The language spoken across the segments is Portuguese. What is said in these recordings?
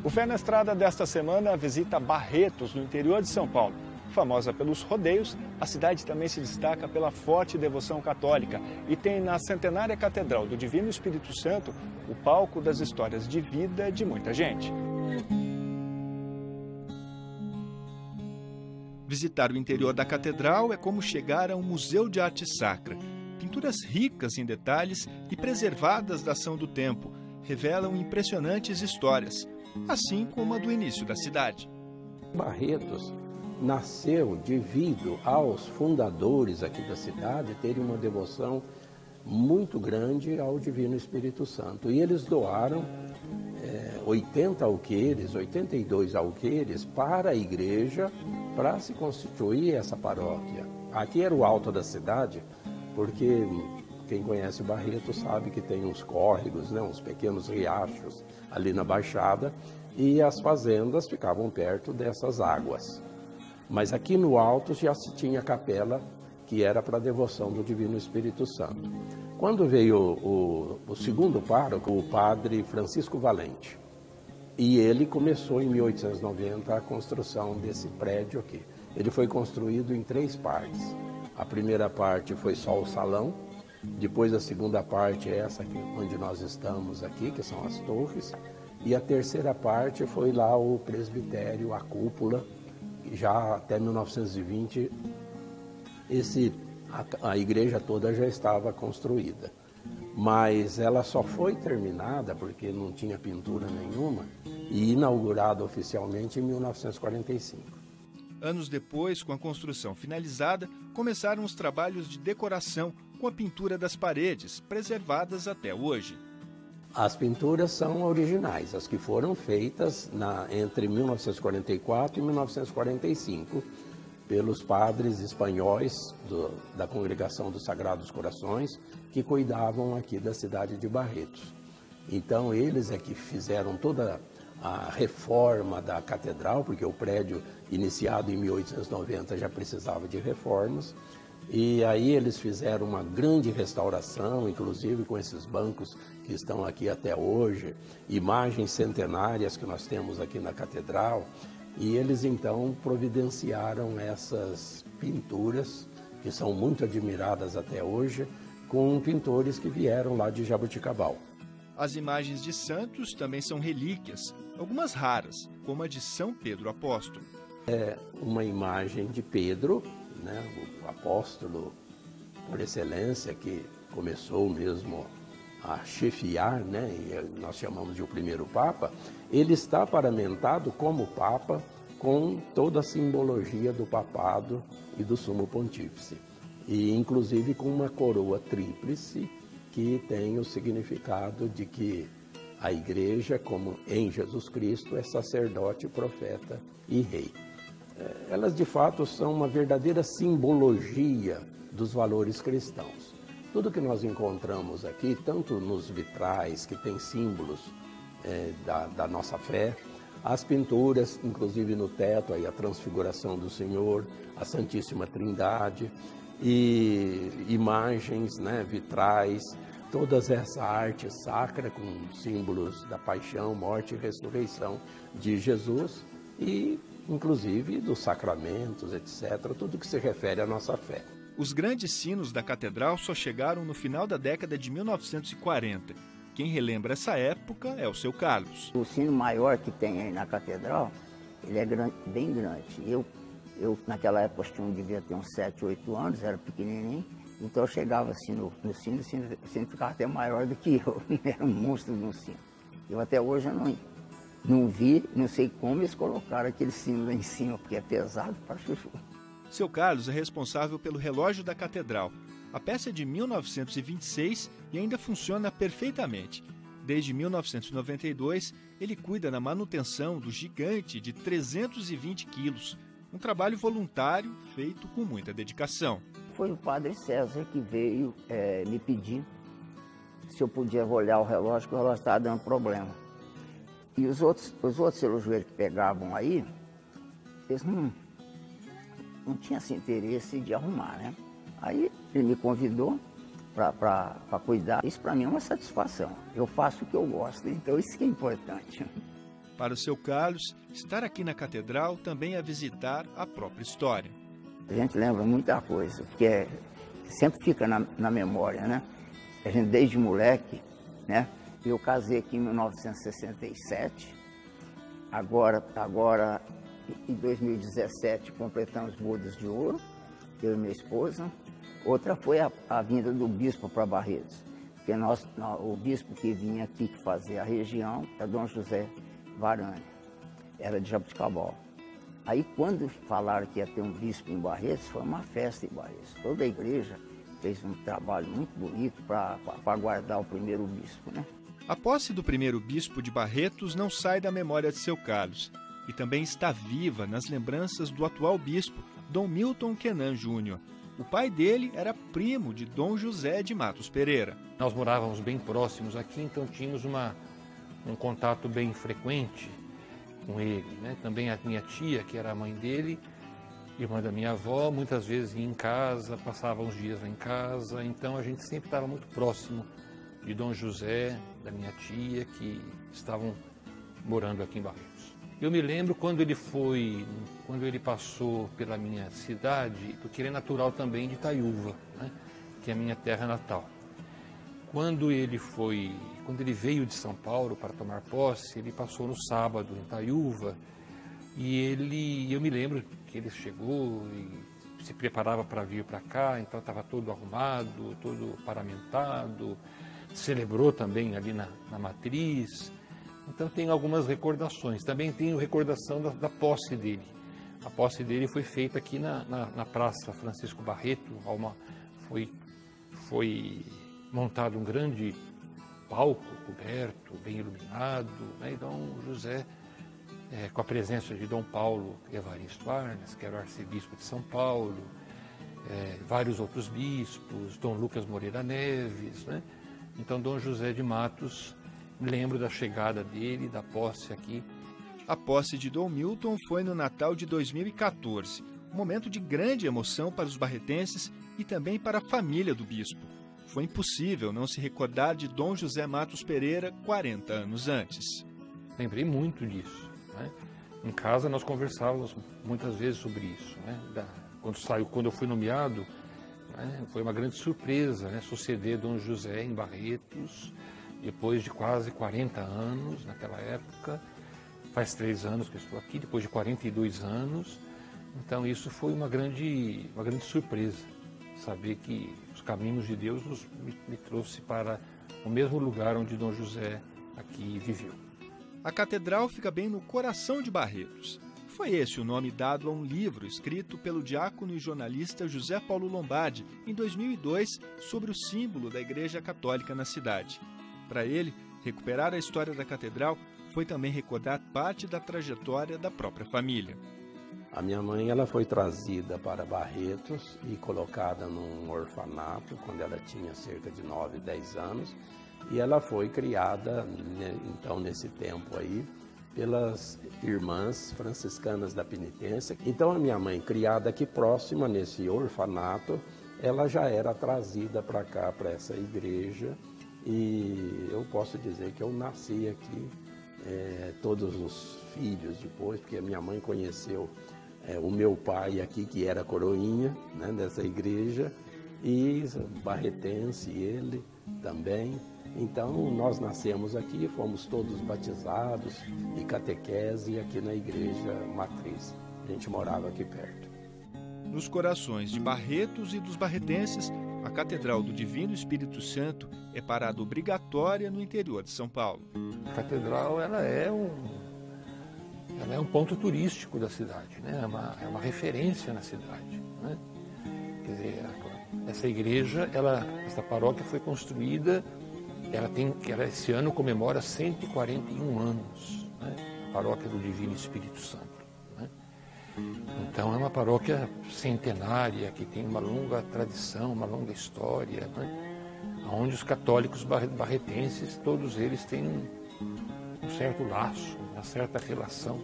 O Fé na Estrada desta semana visita Barretos, no interior de São Paulo. Famosa pelos rodeios, a cidade também se destaca pela forte devoção católica e tem na centenária Catedral do Divino Espírito Santo o palco das histórias de vida de muita gente. Visitar o interior da catedral é como chegar a um museu de arte sacra. Pinturas ricas em detalhes e preservadas da ação do tempo revelam impressionantes histórias, assim como a do início da cidade. Barretos nasceu devido aos fundadores aqui da cidade terem uma devoção muito grande ao Divino Espírito Santo. E eles doaram 82 alqueires para a igreja, para se constituir essa paróquia. Aqui era o alto da cidade, porque quem conhece Barretos sabe que tem uns córregos, né, uns pequenos riachos ali na Baixada, e as fazendas ficavam perto dessas águas. Mas aqui no alto já se tinha capela, que era para a devoção do Divino Espírito Santo. Quando veio o segundo pároco, o padre Francisco Valente, e ele começou em 1890 a construção desse prédio aqui. Ele foi construído em 3 partes. A primeira parte foi só o salão, depois a segunda parte é essa aqui, onde nós estamos aqui, que são as torres, e a terceira parte foi lá o presbitério, a cúpula. Já até 1920 a igreja toda já estava construída, mas ela só foi terminada porque não tinha pintura nenhuma e inaugurada oficialmente em 1945. Anos depois, com a construção finalizada, começaram os trabalhos de decoração com a pintura das paredes, preservadas até hoje. As pinturas são originais, as que foram feitas entre 1944 e 1945 pelos padres espanhóis da Congregação dos Sagrados Corações, que cuidavam aqui da cidade de Barretos. Então eles é que fizeram toda a reforma da catedral, porque o prédio iniciado em 1890 já precisava de reformas. E aí eles fizeram uma grande restauração, inclusive com esses bancos que estão aqui até hoje, imagens centenárias que nós temos aqui na catedral, e eles então providenciaram essas pinturas, que são muito admiradas até hoje, com pintores que vieram lá de Jaboticabal. As imagens de santos também são relíquias, algumas raras, como a de São Pedro Apóstolo. É uma imagem de Pedro, né, o apóstolo por excelência, que começou mesmo a chefiar, né, e nós chamamos de o primeiro Papa. Ele está paramentado como Papa com toda a simbologia do papado e do sumo pontífice, e inclusive com uma coroa tríplice que tem o significado de que a igreja, como em Jesus Cristo, é sacerdote, profeta e rei. Elas de fato são uma verdadeira simbologia dos valores cristãos. Tudo que nós encontramos aqui, tanto nos vitrais, que tem símbolos da nossa fé, as pinturas, inclusive no teto, aí a transfiguração do Senhor, a Santíssima Trindade, e imagens, né, vitrais, toda essa arte sacra com símbolos da paixão, morte e ressurreição de Jesus, e inclusive dos sacramentos, etc., tudo que se refere à nossa fé. Os grandes sinos da catedral só chegaram no final da década de 1940. Quem relembra essa época é o seu Carlos. O sino maior que tem aí na catedral, ele é bem grande. Eu naquela época, devia ter uns 7, 8 anos, era pequenininho, então eu chegava assim no sino, o sino ficava até maior do que eu, era um monstro no sino. Eu até hoje não vi, não sei como eles colocaram aquele sino lá em cima, porque é pesado para chuchu. Seu Carlos é responsável pelo relógio da catedral. A peça é de 1926 e ainda funciona perfeitamente. Desde 1992, ele cuida da manutenção do gigante de 320 quilos. Um trabalho voluntário feito com muita dedicação. Foi o padre César que veio me pedir se eu podia olhar o relógio, que o relógio estava dando problema. E os outros relojoeiros que pegavam aí, eles não tinha esse interesse de arrumar, né? Aí ele me convidou para cuidar. Isso para mim é uma satisfação. Eu faço o que eu gosto, então isso que é importante. Para o seu Carlos, estar aqui na Catedral também é visitar a própria história. A gente lembra muita coisa, porque sempre fica na memória, né? A gente desde moleque, né? Eu casei aqui em 1967, agora em 2017 completamos bodas de ouro, eu e minha esposa. Outra foi a vinda do bispo para Barretos, porque o bispo que vinha aqui que fazia a região é Dom José Varane, era de Jabuticabal. Aí quando falaram que ia ter um bispo em Barretos, foi uma festa em Barretos. Toda a igreja fez um trabalho muito bonito para guardar o primeiro bispo, né? A posse do primeiro bispo de Barretos não sai da memória de seu Carlos e também está viva nas lembranças do atual bispo, Dom Milton Quenan Júnior. O pai dele era primo de Dom José de Matos Pereira. Nós morávamos bem próximos aqui, então tínhamos um contato bem frequente com ele, né? Também a minha tia, que era a mãe dele, irmã da minha avó, muitas vezes ia em casa, passava uns dias lá em casa, então a gente sempre estava muito próximo de Dom José, da minha tia, que estavam morando aqui em Barretos. Eu me lembro quando ele passou pela minha cidade, porque ele é natural também de Itaiúva, né? Que é a minha terra natal. Quando ele veio de São Paulo para tomar posse, ele passou no sábado em Itaiúva, e eu me lembro que ele chegou e se preparava para vir para cá, então estava todo arrumado, todo paramentado, celebrou também ali na matriz. Então tenho algumas recordações. Também tenho recordação da posse dele. A posse dele foi feita aqui na Praça Francisco Barreto. Foi montado um grande palco coberto, bem iluminado, né? E Dom José, com a presença de Dom Paulo Evaristo Arnes, que era o arcebispo de São Paulo, vários outros bispos, Dom Lucas Moreira Neves, né? Então Dom José de Matos, me lembro da chegada dele, da posse aqui. A posse de Dom Milton foi no Natal de 2014, um momento de grande emoção para os barretenses e também para a família do bispo. Foi impossível não se recordar de Dom José Matos Pereira 40 anos antes. Lembrei muito disso, né? Em casa nós conversávamos muitas vezes sobre isso, né? Quando eu fui nomeado, né? Foi uma grande surpresa, né? Suceder Dom José em Barretos, depois de quase 40 anos naquela época. Faz 3 anos que eu estou aqui, depois de 42 anos. Então isso foi uma grande surpresa, saber que os caminhos de Deus me trouxe para o mesmo lugar onde Dom José aqui viveu. A catedral fica bem no coração de Barretos. Foi esse o nome dado a um livro escrito pelo diácono e jornalista José Paulo Lombardi, em 2002, sobre o símbolo da Igreja Católica na cidade. Para ele, recuperar a história da catedral foi também recordar parte da trajetória da própria família. A minha mãe ela foi trazida para Barretos e colocada num orfanato quando ela tinha cerca de 9, 10 anos. E ela foi criada, então, nesse tempo aí, pelas irmãs franciscanas da penitência. Então, a minha mãe, criada aqui próxima, nesse orfanato, ela já era trazida para cá, para essa igreja. E eu posso dizer que eu nasci aqui, todos os filhos depois, porque a minha mãe conheceu o meu pai aqui, que era coroinha, né, dessa igreja, e barretense, ele também. Então, nós nascemos aqui, fomos todos batizados e catequese aqui na igreja matriz. A gente morava aqui perto. Nos corações de Barretos e dos barretenses, a Catedral do Divino Espírito Santo é parada obrigatória no interior de São Paulo. A catedral ela é um ponto turístico da cidade, né? É uma referência na cidade, né? Quer dizer, essa igreja, essa paróquia foi construída, ela esse ano comemora 141 anos, né? A paróquia do Divino Espírito Santo, né? Então é uma paróquia centenária, que tem uma longa tradição, uma longa história, né? Onde os católicos barretenses, todos eles têm um certo laço, uma certa relação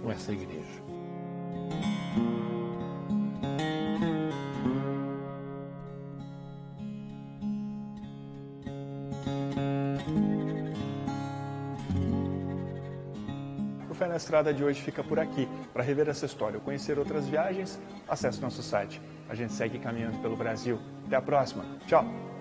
com essa igreja. O Fé na Estrada de hoje fica por aqui. Para rever essa história ou conhecer outras viagens, acesse nosso site. A gente segue caminhando pelo Brasil. Até a próxima. Tchau!